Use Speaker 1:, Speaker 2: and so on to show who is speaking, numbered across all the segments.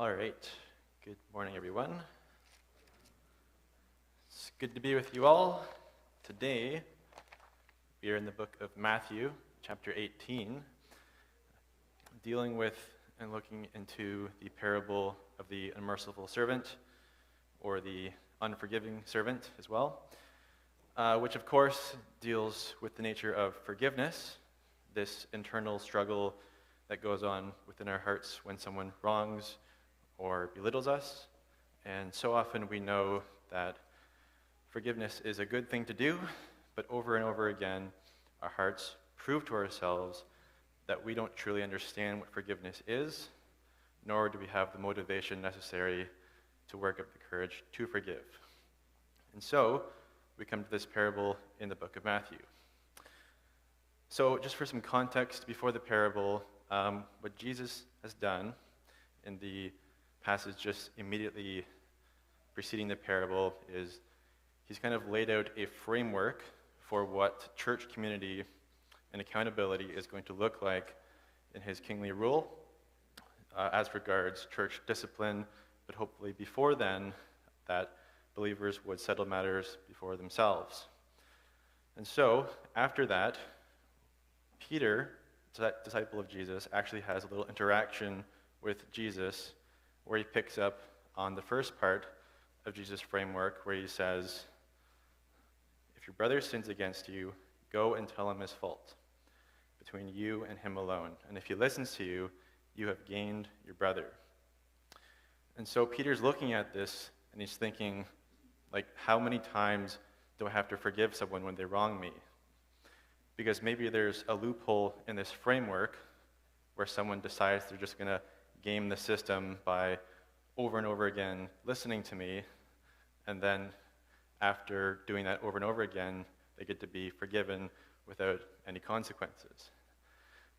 Speaker 1: All right. Good morning, everyone. It's good to be with you all. Today, we are in the book of Matthew, chapter 18, dealing with and looking into the parable of the unmerciful servant, or the unforgiving servant as well, which of course deals with the nature of forgiveness, this internal struggle that goes on within our hearts when someone wrongs or belittles us. And so often we know that forgiveness is a good thing to do, but over and over again, our hearts prove to ourselves that we don't truly understand what forgiveness is, nor do we have the motivation necessary to work up the courage to forgive. And so, we come to this parable in the book of Matthew. So, just for some context before the parable, what Jesus has done in the passage just immediately preceding the parable is he's kind of laid out a framework for what church community and accountability is going to look like in his kingly rule as regards church discipline, but hopefully before then that believers would settle matters before themselves. And so, after that, Peter, that disciple of Jesus, actually has a little interaction with Jesus where he picks up on the first part of Jesus' framework where he says, if your brother sins against you, go and tell him his fault between you and him alone. And if he listens to you, you have gained your brother. And so Peter's looking at this and he's thinking, like, how many times do I have to forgive someone when they wrong me? Because maybe there's a loophole in this framework where someone decides they're just going to game the system by over and over again listening to me, and then after doing that over and over again, they get to be forgiven without any consequences.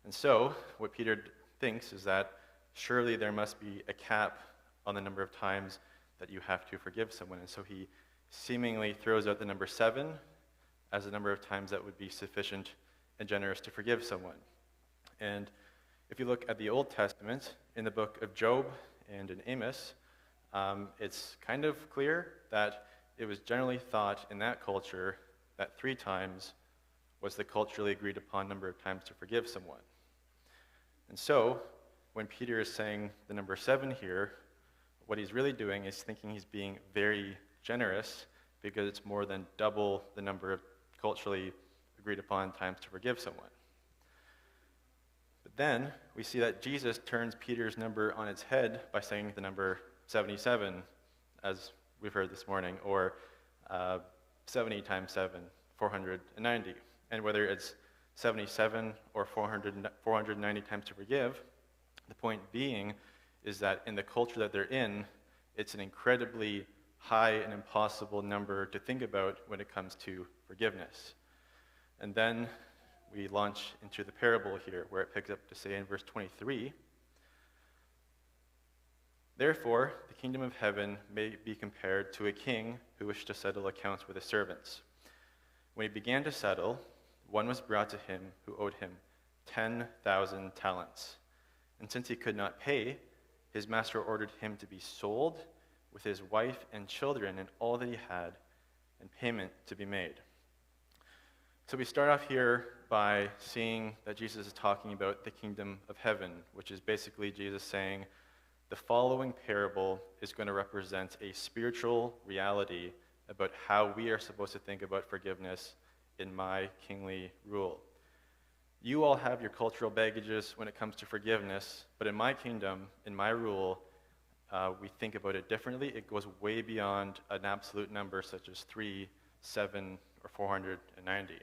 Speaker 1: And so, what Peter thinks is that surely there must be a cap on the number of times that you have to forgive someone. And so he seemingly throws out the number 7 as the number of times that would be sufficient and generous to forgive someone. And if you look at the Old Testament, in the book of Job and in Amos, it's kind of clear that it was generally thought in that culture that 3 times was the culturally agreed upon number of times to forgive someone. And so, when Peter is saying the number 7 here, what he's really doing is thinking he's being very generous because it's more than double the number of culturally agreed upon times to forgive someone. But then we see that Jesus turns Peter's number on its head by saying the number 77, as we've heard this morning, or 70 times 7, 490. And whether it's 77 or 490 times to forgive, the point being is that in the culture that they're in, it's an incredibly high and impossible number to think about when it comes to forgiveness. And then we launch into the parable here, where it picks up to say in verse 23, therefore, the kingdom of heaven may be compared to a king who wished to settle accounts with his servants. When he began to settle, one was brought to him who owed him 10,000 talents. And since he could not pay, his master ordered him to be sold with his wife and children and all that he had, and payment to be made. So we start off here by seeing that Jesus is talking about the kingdom of heaven, which is basically Jesus saying, the following parable is going to represent a spiritual reality about how we are supposed to think about forgiveness in my kingly rule. You all have your cultural baggages when it comes to forgiveness, but in my kingdom, in my rule, we think about it differently. It goes way beyond an absolute number such as 3, 7, or 490.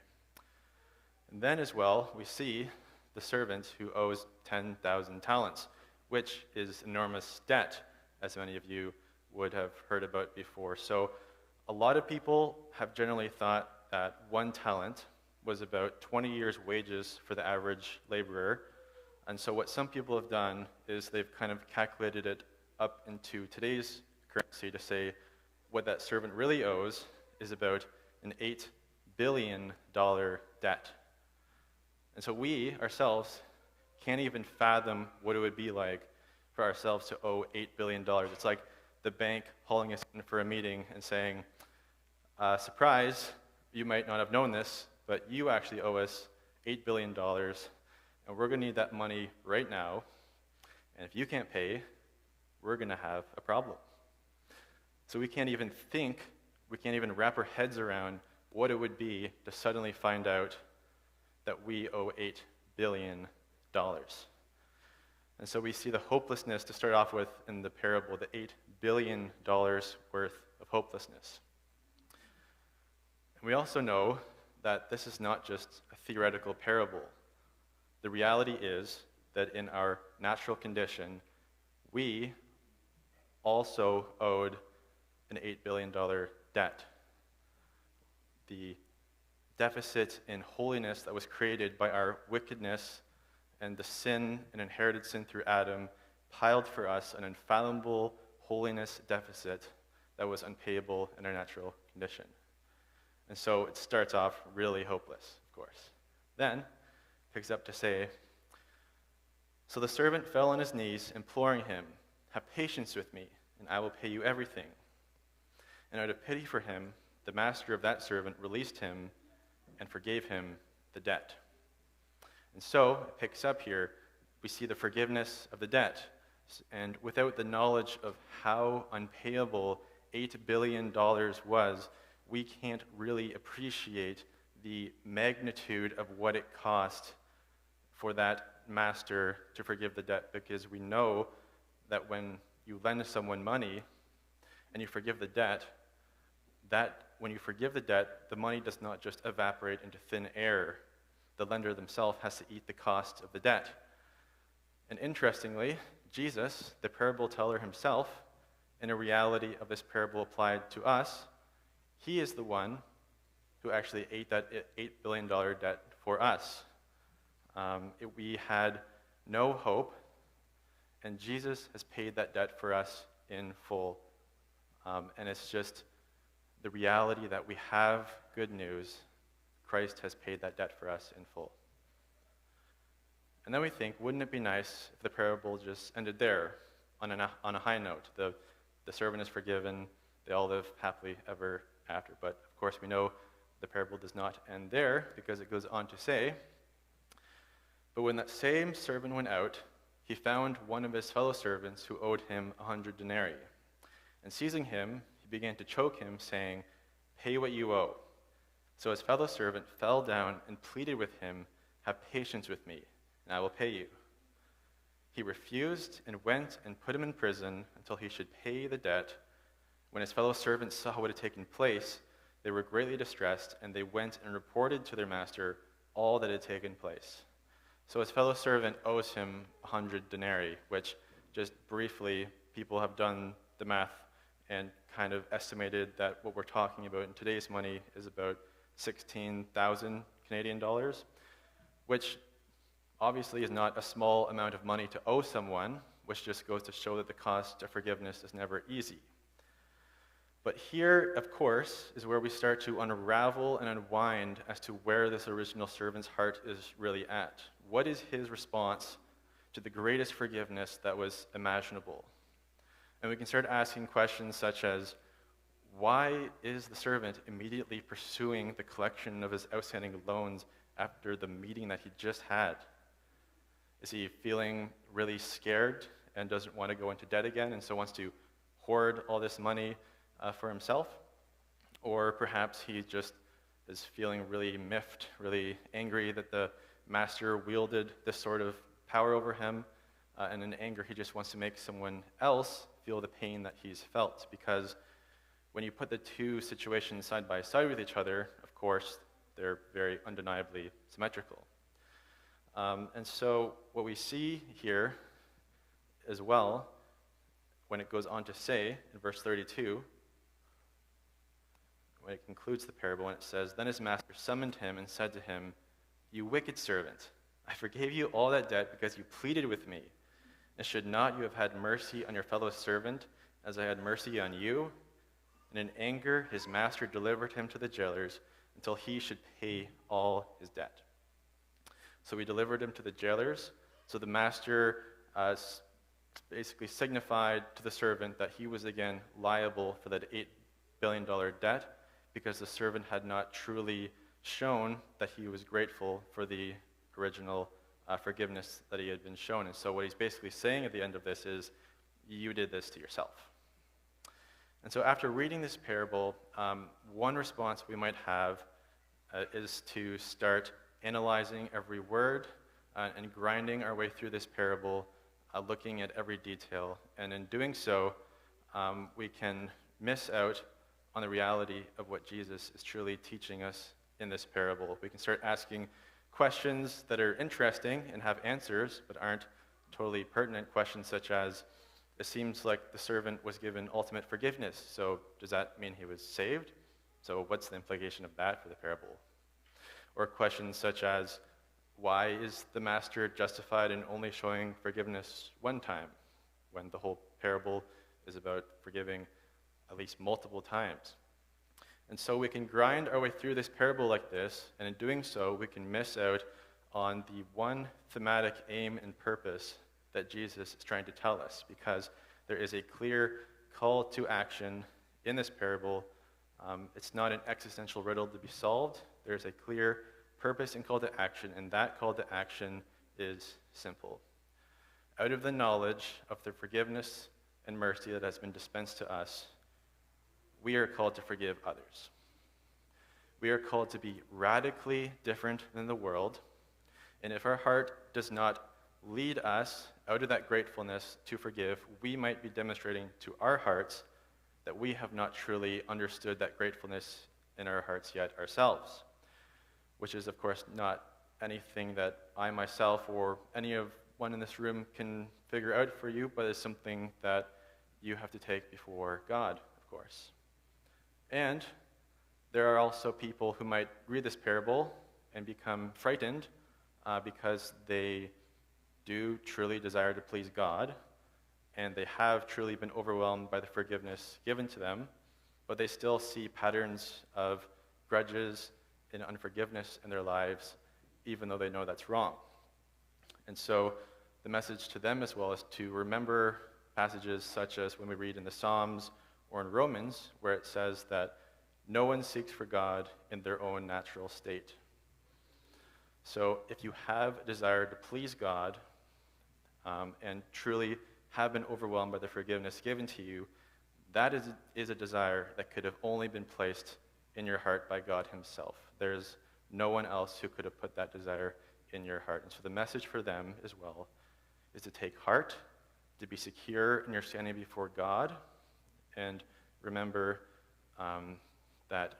Speaker 1: And then as well, we see the servant who owes 10,000 talents, which is enormous debt, as many of you would have heard about before. So a lot of people have generally thought that 1 talent was about 20 years' wages for the average laborer. And so what some people have done is they've kind of calculated it up into today's currency to say what that servant really owes is about an $8 billion debt. And so we, ourselves, can't even fathom what it would be like for ourselves to owe $8 billion. It's like the bank calling us in for a meeting and saying, surprise, you might not have known this, but you actually owe us $8 billion, and we're going to need that money right now, and if you can't pay, we're going to have a problem. So we can't even wrap our heads around what it would be to suddenly find out that we owe $8 billion. And so we see the hopelessness to start off with in the parable, the $8 billion worth of hopelessness. And we also know that this is not just a theoretical parable. The reality is that in our natural condition, we also owed an $8 billion debt. The deficit in holiness that was created by our wickedness and the sin and inherited sin through Adam piled for us an infallible holiness deficit that was unpayable in our natural condition. And so it starts off really hopeless, of course. Then picks up to say, so the servant fell on his knees, imploring him, have patience with me, and I will pay you everything. And out of pity for him, the master of that servant released him and forgave him the debt. And so, it picks up here, we see the forgiveness of the debt. And without the knowledge of how unpayable $8 billion was, we can't really appreciate the magnitude of what it cost for that master to forgive the debt, because we know that when you lend someone money and you forgive the debt, that when you forgive the debt, the money does not just evaporate into thin air. The lender themselves has to eat the cost of the debt. And interestingly, Jesus, the parable teller himself, in a reality of this parable applied to us, he is the one who actually ate that $8 billion debt for us. We had no hope, and Jesus has paid that debt for us in full. And it's just the reality that we have good news. Christ has paid that debt for us in full. And then we think, wouldn't it be nice if the parable just ended there on a high note? The servant is forgiven, they all live happily ever after. But of course we know the parable does not end there, because it goes on to say, but when that same servant went out, he found one of his fellow servants who owed him 100 denarii. And seizing him, he began to choke him, saying, pay what you owe. So his fellow servant fell down and pleaded with him, have patience with me, and I will pay you. He refused and went and put him in prison until he should pay the debt. When his fellow servants saw what had taken place, they were greatly distressed, and they went and reported to their master all that had taken place. So his fellow servant owes him 100 denarii, which, just briefly, people have done the math and kind of estimated that what we're talking about in today's money is about 16,000 Canadian dollars, which obviously is not a small amount of money to owe someone, which just goes to show that the cost of forgiveness is never easy. But here, of course, is where we start to unravel and unwind as to where this original servant's heart is really at. What is his response to the greatest forgiveness that was imaginable? And we can start asking questions such as, why is the servant immediately pursuing the collection of his outstanding loans after the meeting that he just had? Is he feeling really scared and doesn't want to go into debt again, and so wants to hoard all this money for himself? Or perhaps he just is feeling really miffed, really angry that the master wielded this sort of power over him, and in anger he just wants to make someone else feel the pain that he's felt, because when you put the two situations side by side with each other, of course, they're very undeniably symmetrical. And so what we see here as well, when it goes on to say, in verse 32, when it concludes the parable, and it says, then his master summoned him and said to him, you wicked servant, I forgave you all that debt because you pleaded with me. And should not you have had mercy on your fellow servant as I had mercy on you? And in anger, his master delivered him to the jailers until he should pay all his debt. So he delivered him to the jailers. So the master basically signified to the servant that he was again liable for that $8 billion debt because the servant had not truly shown that he was grateful for the original forgiveness that he had been shown. And so what he's basically saying at the end of this is, you did this to yourself. And so after reading this parable, one response we might have is to start analyzing every word and grinding our way through this parable, looking at every detail. And in doing so, we can miss out on the reality of what Jesus is truly teaching us in this parable. We can start asking questions that are interesting and have answers, but aren't totally pertinent questions such as, it seems like the servant was given ultimate forgiveness, so does that mean he was saved? So what's the implication of that for the parable? Or questions such as, why is the master justified in only showing forgiveness one time, when the whole parable is about forgiving at least multiple times? And so we can grind our way through this parable like this, and in doing so, we can miss out on the one thematic aim and purpose that Jesus is trying to tell us, because there is a clear call to action in this parable. It's not an existential riddle to be solved. There's a clear purpose and call to action, and that call to action is simple. Out of the knowledge of the forgiveness and mercy that has been dispensed to us, we are called to forgive others. We are called to be radically different than the world, and if our heart does not lead us out of that gratefulness to forgive, we might be demonstrating to our hearts that we have not truly understood that gratefulness in our hearts yet ourselves, which is, of course, not anything that I myself or any of one in this room can figure out for you, but is something that you have to take before God, of course. And there are also people who might read this parable and become frightened because they do truly desire to please God, and they have truly been overwhelmed by the forgiveness given to them, but they still see patterns of grudges and unforgiveness in their lives, even though they know that's wrong. And so the message to them as well is to remember passages such as when we read in the Psalms or in Romans, where it says that no one seeks for God in their own natural state. So if you have a desire to please God and truly have been overwhelmed by the forgiveness given to you, that is a desire that could have only been placed in your heart by God himself. There's no one else who could have put that desire in your heart. And so the message for them as well is to take heart, to be secure in your standing before God, and remember that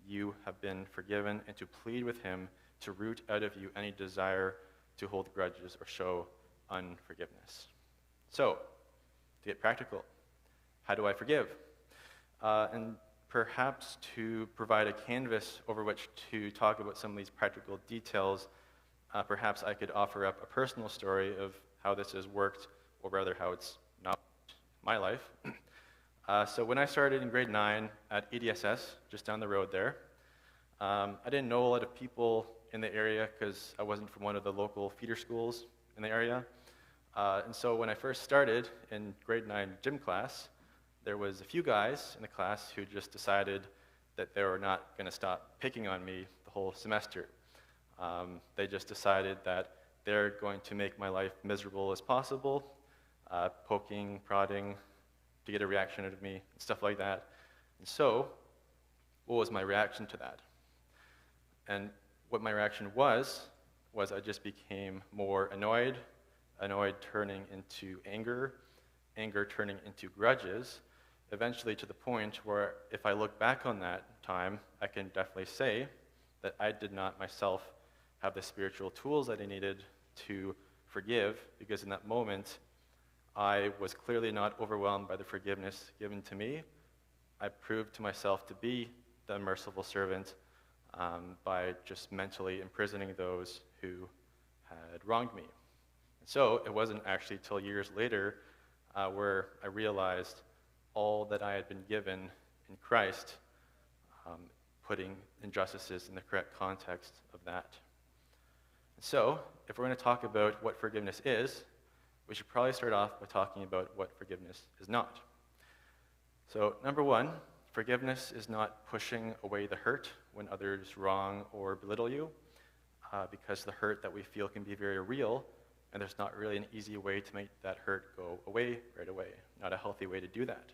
Speaker 1: you have been forgiven, and to plead with him to root out of you any desire to hold grudges or show unforgiveness. So, to get practical, how do I forgive? And perhaps to provide a canvas over which to talk about some of these practical details, perhaps I could offer up a personal story of how this has worked, or rather how it's not my life. So when I started in grade 9 at EDSS, just down the road there, I didn't know a lot of people in the area because I wasn't from one of the local feeder schools in the area. And so when I first started in grade 9 gym class, there was a few guys in the class who just decided that they were not going to stop picking on me the whole semester. They just decided that they're going to make my life miserable as possible, poking, prodding, to get a reaction out of me, and stuff like that. And so, what was my reaction to that? And what my reaction was I just became more annoyed turning into anger turning into grudges, eventually to the point where if I look back on that time, I can definitely say that I did not myself have the spiritual tools that I needed to forgive, because in that moment, I was clearly not overwhelmed by the forgiveness given to me. I proved to myself to be the unmerciful servant by just mentally imprisoning those who had wronged me. And so it wasn't actually till years later where I realized all that I had been given in Christ, putting injustices in the correct context of that. So, if we're going to talk about what forgiveness is, we should probably start off by talking about what forgiveness is not. So, number one, forgiveness is not pushing away the hurt when others wrong or belittle you, because the hurt that we feel can be very real, and there's not really an easy way to make that hurt go away right away. Not a healthy way to do that.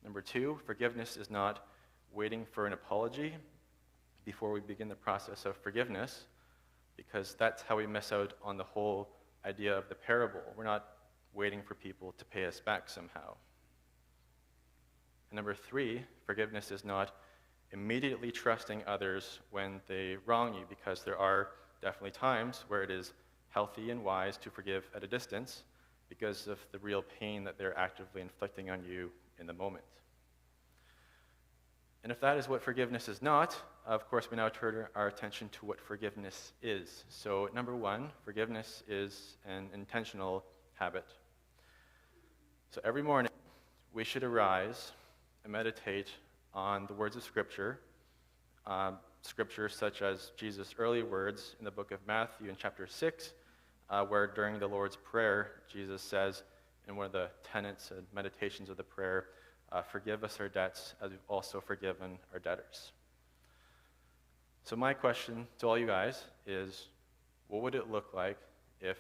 Speaker 1: Number two, forgiveness is not waiting for an apology before we begin the process of forgiveness, because that's how we miss out on the whole idea of the parable. We're not waiting for people to pay us back somehow. And number three, forgiveness is not immediately trusting others when they wrong you, because there are definitely times where it is healthy and wise to forgive at a distance because of the real pain that they're actively inflicting on you in the moment. And if that is what forgiveness is not, of course, we now turn our attention to what forgiveness is. So, number one, forgiveness is an intentional habit. So every morning, we should arise and meditate on the words of Scripture, Scripture such as Jesus' early words in the book of Matthew in chapter 6, where during the Lord's Prayer, Jesus says in one of the tenets and meditations of the prayer, forgive us our debts as we've also forgiven our debtors. So my question to all you guys is, what would it look like if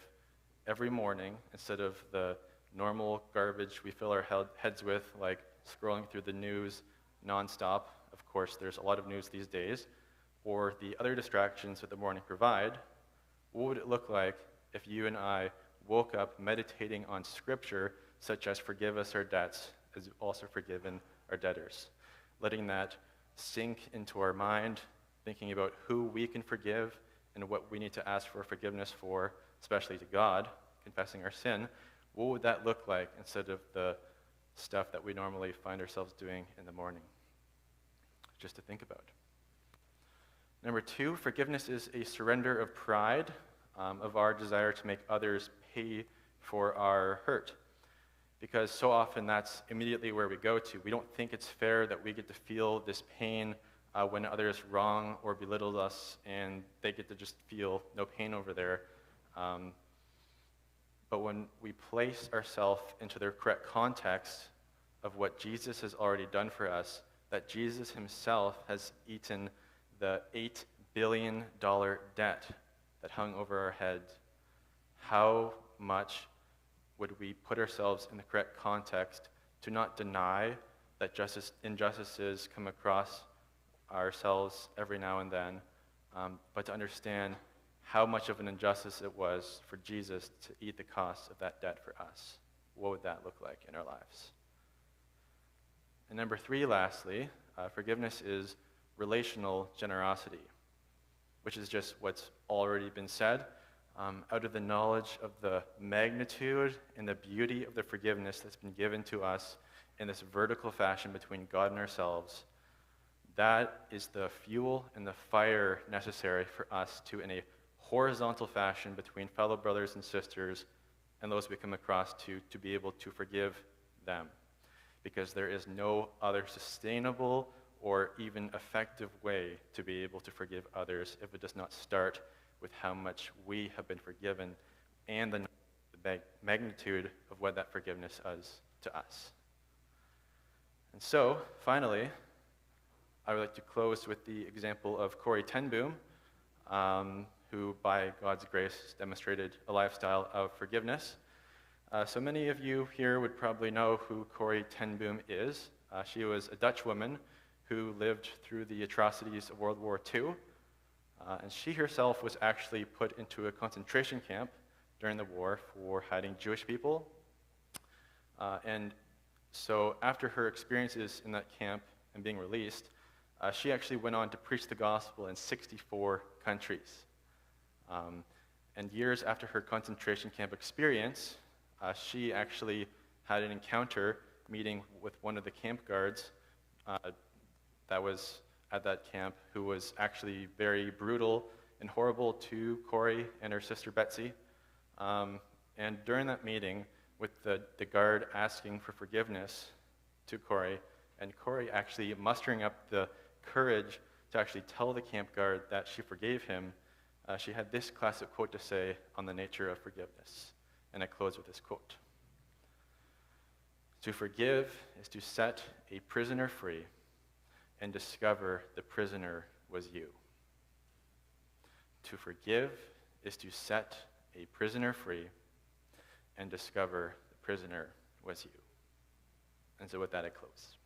Speaker 1: every morning, instead of the normal garbage we fill our heads with, like scrolling through the news nonstop, of course there's a lot of news these days, or the other distractions that the morning provide, what would it look like if you and I woke up meditating on Scripture, such as forgive us our debts as we've also forgiven our debtors, letting that sink into our mind, thinking about who we can forgive and what we need to ask for forgiveness for, especially to God, confessing our sin. What would that look like instead of the stuff that we normally find ourselves doing in the morning? Just to think about. Number two, forgiveness is a surrender of pride, of our desire to make others pay for our hurt. Because so often that's immediately where we go to. We don't think it's fair that we get to feel this pain when others wrong or belittle us, and they get to just feel no pain over there. But when we place ourselves into the correct context of what Jesus has already done for us, that Jesus himself has eaten the $8 billion debt that hung over our heads, how much would we put ourselves in the correct context to not deny that injustices come across ourselves every now and then, but to understand how much of an injustice it was for Jesus to eat the cost of that debt for us? What would that look like in our lives? And number three, lastly, forgiveness is relational generosity, which is just what's already been said. Out of the knowledge of the magnitude and the beauty of the forgiveness that's been given to us in this vertical fashion between God and ourselves, that is the fuel and the fire necessary for us to, in a horizontal fashion between fellow brothers and sisters and those we come across, to be able to forgive them. Because there is no other sustainable or even effective way to be able to forgive others if it does not start with how much we have been forgiven and the magnitude of what that forgiveness is to us. And so, finally, I would like to close with the example of Corrie ten Boom, who, by God's grace, demonstrated a lifestyle of forgiveness. So many of you here would probably know who Corrie ten Boom is. She was a Dutch woman who lived through the atrocities of World War II. And she herself was actually put into a concentration camp during the war for hiding Jewish people. And so after her experiences in that camp and being released, she actually went on to preach the gospel in 64 countries. And years after her concentration camp experience, she actually had an encounter meeting with one of the camp guards that was at that camp, who was actually very brutal and horrible to Corrie and her sister Betsy. And during that meeting, with the guard asking for forgiveness to Corrie, and Corrie actually mustering up the courage to actually tell the camp guard that she forgave him, she had this classic quote to say on the nature of forgiveness. And I close with this quote. To forgive is to set a prisoner free and discover the prisoner was you. To forgive is to set a prisoner free and discover the prisoner was you. And so with that, I close.